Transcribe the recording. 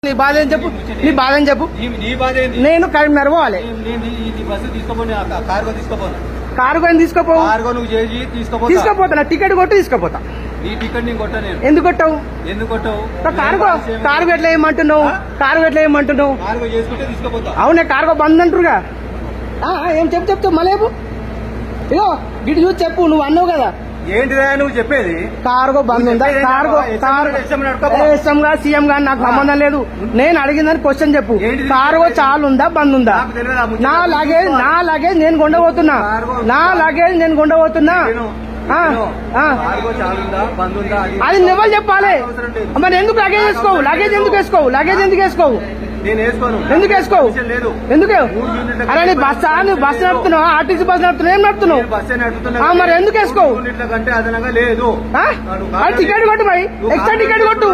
నీ బాధ ఏం చెప్పు, నీ బాధ ఏం చెప్పు. నీ బాధ ఏంది? నేను కరీంనగర్ పోవాలి. బస్సు తీసుకోపోయి కార్గో తీసుకోపోను. కార్గో తీసుకోపో. కార్గో నువ్వు చేసి తీసుకుపోతా. టికెట్ కొట్టి తీసుకుపోతా. నీ టికెట్ నేను కొట్టా. నేను ఎందుకు కొట్టావు? ఎందుకు కొట్టావు? కార్గో ఎట్లా ఏమంటున్నావు? కార్గో ఎట్లా ఏమంటున్నావు? కార్గో చేసుకుంటే తీసుకుపోతా. అవునే కార్గో బంద్ అంటారుగా. ఏం చెప్తావు మళ్ళీ ఇగో గిటి చూసి చెప్పు. నువ్వు అన్నావు కదా. ఏంటిదా నువ్వు చెప్పేది? కార్గో బంద్ ఉందా? ఎస్ఎం గా సీఎం గా నాకు సంబంధం లేదు. నేను అడిగిందని క్వశ్చన్ చెప్పు. కార్గో చాలు ఉందా బంద్ ఉందా? నా లగేజ్ నేను కొండబోతున్నా. అది నువ్వు చెప్పాలి. మరి ఎందుకు లగేజ్ వేసుకోవు? ఎందుకు వేసుకోవు? ఎందుకు వేసుకోవు? అరే నీ బస్ నడుపుతున్నావు, ఆర్టీసీ బస్ నడుపుతున్నావు, ఏం నడుపుతున్నావు? మరి ఎందుకు వేసుకోవు? టికెట్ కొట్టు, ఎక్స్ట్రా టికెట్ కొట్టు.